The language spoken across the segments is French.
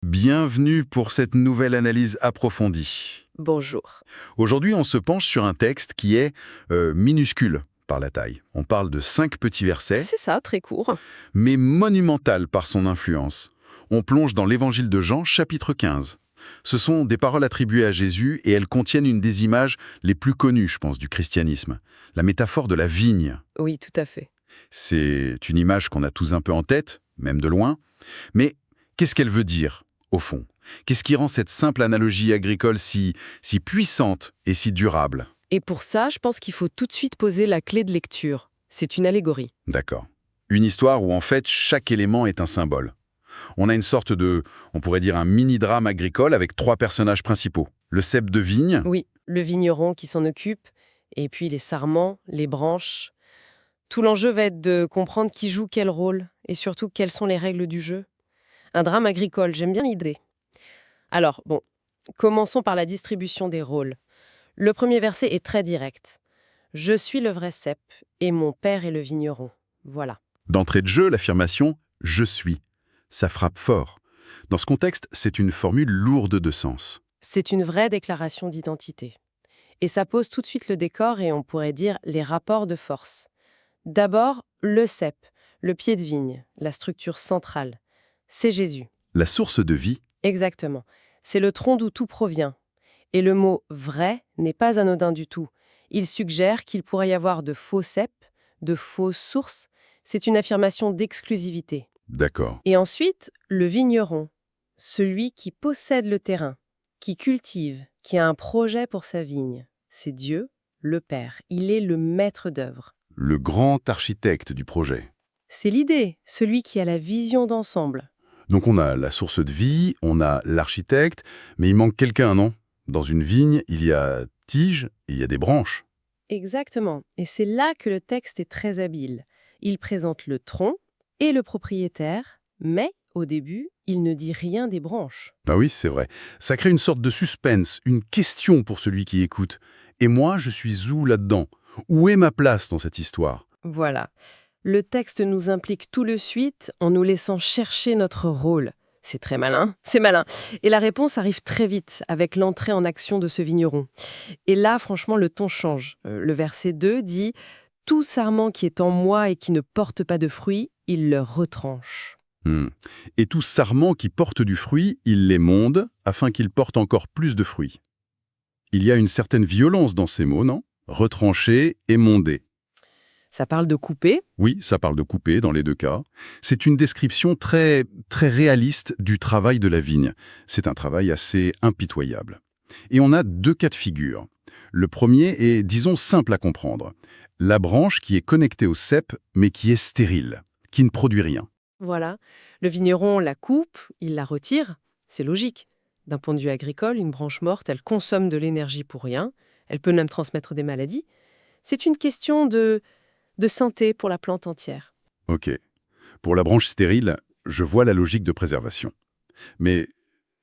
Bienvenue pour cette nouvelle analyse approfondie. Bonjour. Aujourd'hui, on se penche sur un texte qui est minuscule par la taille. On parle de 5 petits versets, C'est ça, très court. mais monumental par son influence. On plonge dans l'Évangile de Jean, chapitre 15. Ce sont des paroles attribuées à Jésus et elles contiennent une des images les plus connues, je pense, du christianisme. La métaphore de la vigne. Oui, tout à fait. C'est une image qu'on a tous un peu en tête, même de loin. Mais qu'est-ce qu'elle veut dire, au fond? Qu'est-ce qui rend cette simple analogie agricole si puissante et si durable? Et pour ça, je pense qu'il faut tout de suite poser la clé de lecture. C'est une allégorie. D'accord. Une histoire où en fait chaque élément est un symbole. On a une sorte de, on pourrait dire un mini-drame agricole avec 3 personnages principaux. Le cep de vigne, Oui, le vigneron qui s'en occupe, et puis les sarments, les branches. Tout l'enjeu va être de comprendre qui joue quel rôle, et surtout quelles sont les règles du jeu. Un drame agricole, j'aime bien l'idée. Alors, bon, commençons par la distribution des rôles. Le premier verset est très direct. Je suis le vrai cep, et mon père est le vigneron. Voilà. d'entrée de jeu, l'affirmation « je suis ». Ça frappe fort. Dans ce contexte, c'est une formule lourde de sens. C'est une vraie déclaration d'identité. Et ça pose tout de suite le décor et on pourrait dire les rapports de force. D'abord, le cep, le pied de vigne, la structure centrale. C'est Jésus. La source de vie, Exactement. C'est le tronc d'où tout provient. Et le mot « vrai » n'est pas anodin du tout. Il suggère qu'il pourrait y avoir de faux ceps, de fausses sources. C'est une affirmation d'exclusivité. d'accord. Et ensuite, le vigneron, celui qui possède le terrain, qui cultive, qui a un projet pour sa vigne. C'est Dieu, le Père. Il est le maître d'œuvre. Le grand architecte du projet. C'est l'idée, celui qui a la vision d'ensemble. Donc on a la source de vie, on a l'architecte, mais il manque quelqu'un, non? Dans une vigne, il y a tige et il y a des branches. Exactement. Et c'est là que le texte est très habile. Il présente le tronc et le propriétaire, mais au début, il ne dit rien des branches. Ah oui, c'est vrai. Ça crée une sorte de suspense, une question pour celui qui écoute. Et moi, je suis où là-dedans? Où est ma place dans cette histoire? Voilà. Le texte nous implique tout de suite en nous laissant chercher notre rôle. C'est très malin, c'est malin. Et la réponse arrive très vite avec l'entrée en action de ce vigneron. Et là, franchement, le ton change. Le verset 2 dit « Tout sarment qui est en moi et qui ne porte pas de fruits, il le retranche. Hmm. Et tout sarment qui porte du fruit, il l'émonde afin qu'il porte encore plus de fruits. Il y a une certaine violence dans ces mots, non? Retrancher, émonder. » Ça parle de couper. Oui, ça parle de couper dans les 2 cas. C'est une description très réaliste du travail de la vigne. C'est un travail assez impitoyable. Et on a 2 cas de figure. Le premier est, disons, simple à comprendre. La branche qui est connectée au cep, mais qui est stérile, qui ne produit rien. Voilà. Le vigneron la coupe, il la retire. C'est logique. D'un point de vue agricole, une branche morte, elle consomme de l'énergie pour rien. Elle peut même transmettre des maladies. C'est une question de santé pour la plante entière. Ok. Pour la branche stérile, je vois la logique de préservation. Mais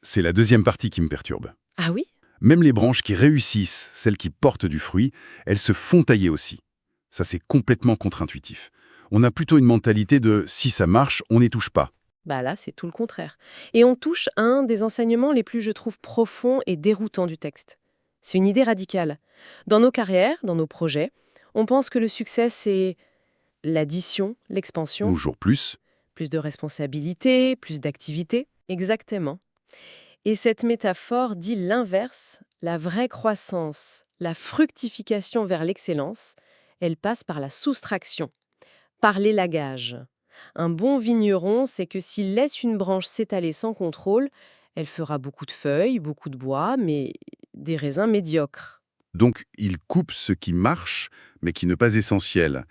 c'est la deuxième partie qui me perturbe. Ah oui? Même les branches qui réussissent, celles qui portent du fruit, elles se font tailler aussi. Ça, c'est complètement contre-intuitif. On a plutôt une mentalité de « si ça marche, on n'y touche pas Bah là, c'est tout le contraire. Et on touche à un des enseignements les plus, je trouve, profonds et déroutants du texte. C'est une idée radicale. Dans nos carrières, dans nos projets, on pense que le succès, c'est l'addition, ». L'expansion, Toujours plus. plus de responsabilités, plus d'activités. Exactement. Et cette métaphore dit l'inverse, la vraie croissance, la fructification vers l'excellence, elle passe par la soustraction, par l'élagage. Un bon vigneron, c'est que s'il laisse une branche s'étaler sans contrôle, elle fera beaucoup de feuilles, beaucoup de bois, mais des raisins médiocres. Donc, il coupe ce qui marche, mais qui n'est pas essentiel,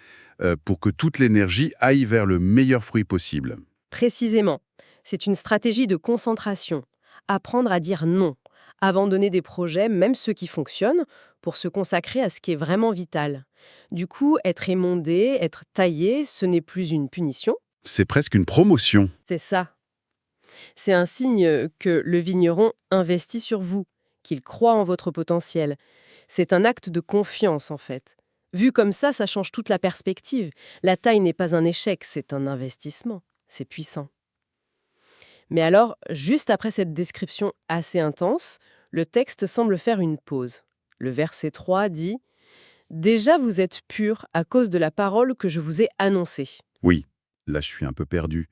pour que toute l'énergie aille vers le meilleur fruit possible. Précisément, c'est une stratégie de concentration. Apprendre à dire non, abandonner des projets, même ceux qui fonctionnent, pour se consacrer à ce qui est vraiment vital. Du coup, être émondé, être taillé, ce n'est plus une punition, C'est presque une promotion. c'est ça. C'est un signe que le vigneron investit sur vous, qu'il croit en votre potentiel. C'est un acte de confiance, en fait. Vu comme ça change toute la perspective. La taille n'est pas un échec, c'est un investissement. C'est puissant. Mais alors, juste après cette description assez intense, le texte semble faire une pause. Le verset 3 dit « Déjà vous êtes purs à cause de la parole que je vous ai annoncée. Oui, là je suis un peu perdu.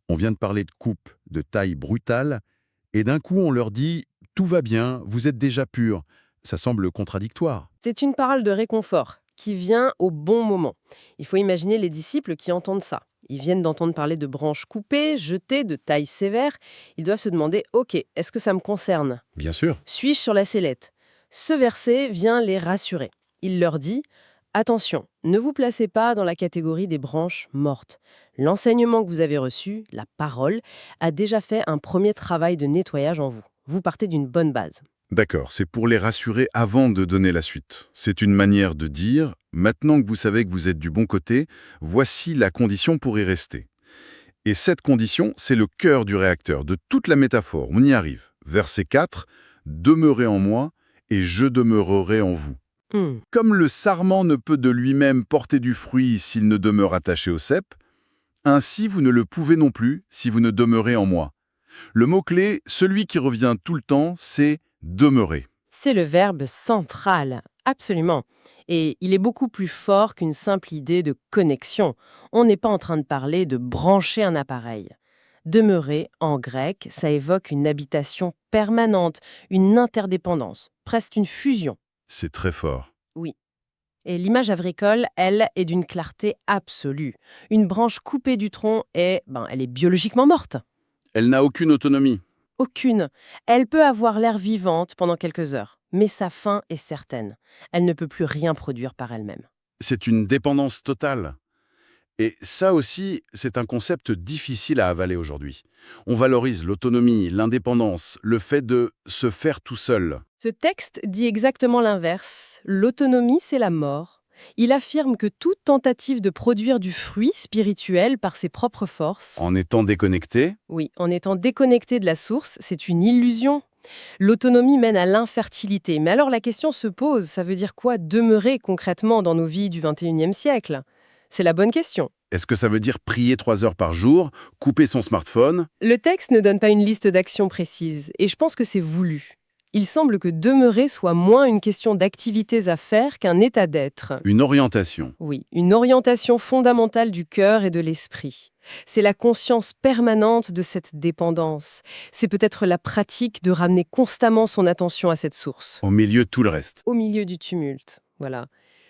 On vient de parler de coupe, de taille brutale, et d'un coup on leur dit « Tout va bien, vous êtes déjà purs ». Ça semble contradictoire. » C'est une parole de réconfort qui vient au bon moment. Il faut imaginer les disciples qui entendent ça. Ils viennent d'entendre parler de branches coupées, jetées, de taille sévère. Ils doivent se demander « Ok, est-ce que ça me concerne ? Bien sûr. Suis-je sur la sellette ?» Ce verset vient les rassurer. Il leur dit « Attention, ne vous placez pas dans la catégorie des branches mortes. L'enseignement que vous avez reçu, la parole, a déjà fait un premier travail de nettoyage en vous. Vous partez d'une bonne base. » D'accord, c'est pour les rassurer avant de donner la suite. C'est une manière de dire « Maintenant que vous savez que vous êtes du bon côté, voici la condition pour y rester. » Et cette condition, c'est le cœur du réacteur, de toute la métaphore. On y arrive. Verset 4, « Demeurez en moi, et je demeurerai en vous. » Comme le sarment ne peut de lui-même porter du fruit s'il ne demeure attaché au cep, ainsi vous ne le pouvez non plus si vous ne demeurez en moi. Le mot-clé, celui qui revient tout le temps, c'est « demeurer ». C'est le verbe central, absolument. Et il est beaucoup plus fort qu'une simple idée de connexion. On n'est pas en train de parler de brancher un appareil. Demeurer, en grec, ça évoque une habitation permanente, une interdépendance, presque une fusion. C'est très fort. Oui. Et l'image agricole, elle, est d'une clarté absolue. Une branche coupée du tronc elle est biologiquement morte. Elle n'a aucune autonomie. Aucune. Elle peut avoir l'air vivante pendant quelques heures, mais sa fin est certaine. Elle ne peut plus rien produire par elle-même. C'est une dépendance totale. Et ça aussi, c'est un concept difficile à avaler aujourd'hui. On valorise l'autonomie, l'indépendance, le fait de se faire tout seul. Ce texte dit exactement l'inverse. L'autonomie, c'est la mort. Il affirme que toute tentative de produire du fruit spirituel par ses propres forces, En étant déconnecté, oui, en étant déconnecté de la source, c'est une illusion. L'autonomie mène à l'infertilité. Mais alors la question se pose, ça veut dire quoi demeurer concrètement dans nos vies du XXIe siècle ? C'est la bonne question. est-ce que ça veut dire prier 3 heures par jour, couper son smartphone? Le texte ne donne pas une liste d'actions précises, et je pense que c'est voulu. Il semble que demeurer soit moins une question d'activités à faire qu'un état d'être. Une orientation. Oui, une orientation fondamentale du cœur et de l'esprit. C'est la conscience permanente de cette dépendance. C'est peut-être la pratique de ramener constamment son attention à cette source. Au milieu de tout le reste. Au milieu du tumulte, voilà.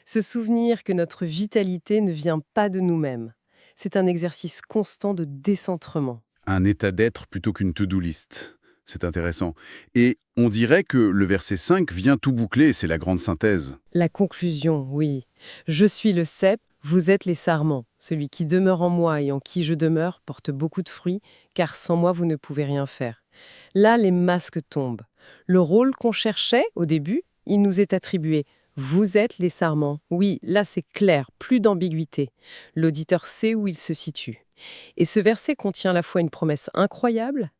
Se souvenir que notre vitalité ne vient pas de nous-mêmes. C'est un exercice constant de décentrement. Un état d'être plutôt qu'une to-do list. C'est intéressant. Et on dirait que le verset 5 vient tout boucler, c'est la grande synthèse. La conclusion, oui. Je suis le cep, vous êtes les sarments. Celui qui demeure en moi et en qui je demeure porte beaucoup de fruits, car sans moi vous ne pouvez rien faire. Là, les masques tombent. Le rôle qu'on cherchait au début, il nous est attribué. Vous êtes les sarments. Oui, là c'est clair, plus d'ambiguïté. L'auditeur sait où il se situe. Et ce verset contient à la fois une promesse incroyable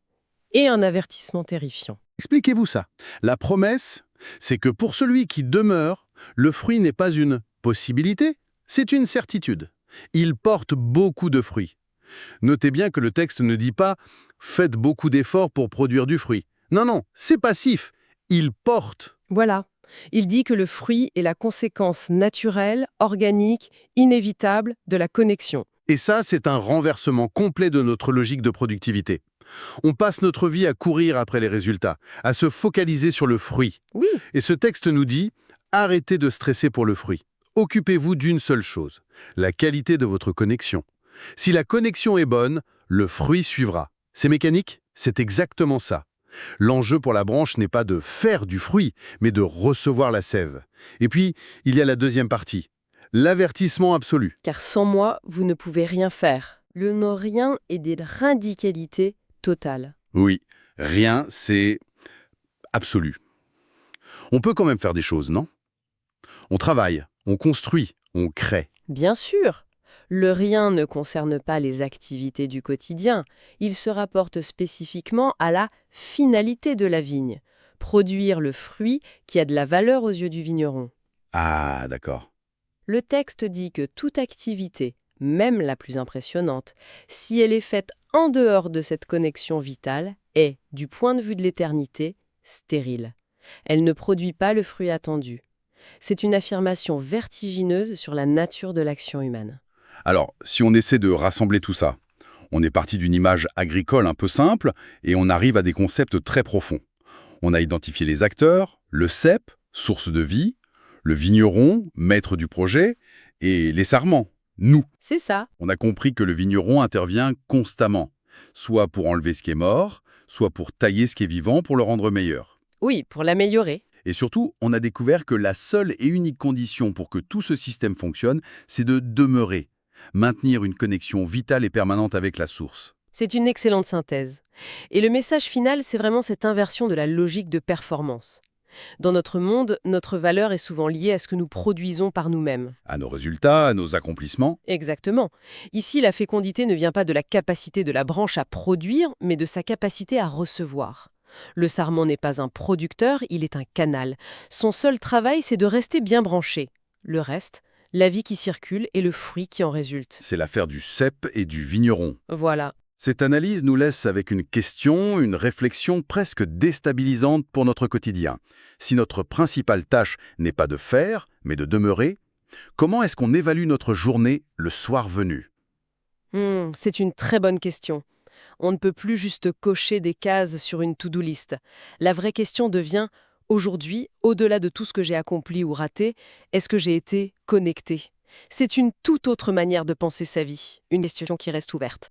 et un avertissement terrifiant. Expliquez-vous ça. La promesse, c'est que pour celui qui demeure, le fruit n'est pas une possibilité, c'est une certitude. Il porte beaucoup de fruits. Notez bien que le texte ne dit pas « faites beaucoup d'efforts pour produire du fruit ». Non, non, c'est passif. Il porte. Voilà. Il dit que le fruit est la conséquence naturelle, organique, inévitable de la connexion. Et ça, c'est un renversement complet de notre logique de productivité. On passe notre vie à courir après les résultats, à se focaliser sur le fruit. Oui. Et ce texte nous dit « arrêtez de stresser pour le fruit. Occupez-vous d'une seule chose, la qualité de votre connexion. Si la connexion est bonne, le fruit suivra. C'est mécanique? C'est exactement ça. L'enjeu pour la branche n'est pas de faire du fruit, mais de recevoir la sève. Et puis, il y a la deuxième partie, l'avertissement absolu. Car sans moi, vous ne pouvez rien faire. Le non-rien est des radicalités totales. Oui, rien, c'est absolu. On peut quand même faire des choses, non? On travaille, on construit, on crée. Bien sûr. Le rien ne concerne pas les activités du quotidien. Il se rapporte spécifiquement à la finalité de la vigne. Produire le fruit qui a de la valeur aux yeux du vigneron. Ah, d'accord. Le texte dit que toute activité, même la plus impressionnante, si elle est faite en dehors de cette connexion vitale, est, du point de vue de l'éternité, stérile. Elle ne produit pas le fruit attendu. C'est une affirmation vertigineuse sur la nature de l'action humaine. Alors, si on essaie de rassembler tout ça, on est parti d'une image agricole un peu simple et on arrive à des concepts très profonds. On a identifié les acteurs, le cep, source de vie, le vigneron, maître du projet, et les sarments, nous. C'est ça. On a compris que le vigneron intervient constamment, soit pour enlever ce qui est mort, soit pour tailler ce qui est vivant pour le rendre meilleur. Oui, pour l'améliorer. Et surtout, on a découvert que la seule et unique condition pour que tout ce système fonctionne, c'est de demeurer, maintenir une connexion vitale et permanente avec la source. C'est une excellente synthèse. Et le message final, c'est vraiment cette inversion de la logique de performance. Dans notre monde, notre valeur est souvent liée à ce que nous produisons par nous-mêmes. À nos résultats, à nos accomplissements. Exactement. Ici, la fécondité ne vient pas de la capacité de la branche à produire, mais de sa capacité à recevoir. Le sarment n'est pas un producteur, il est un canal. Son seul travail, c'est de rester bien branché. Le reste, la vie qui circule et le fruit qui en résulte. C'est l'affaire du cep et du vigneron. Voilà. Cette analyse nous laisse avec une question, une réflexion presque déstabilisante pour notre quotidien. Si notre principale tâche n'est pas de faire, mais de demeurer, comment est-ce qu'on évalue notre journée le soir venu? C'est une très bonne question. On ne peut plus juste cocher des cases sur une to-do list. La vraie question devient, aujourd'hui, au-delà de tout ce que j'ai accompli ou raté, est-ce que j'ai été connecté? C'est une toute autre manière de penser sa vie, une question qui reste ouverte.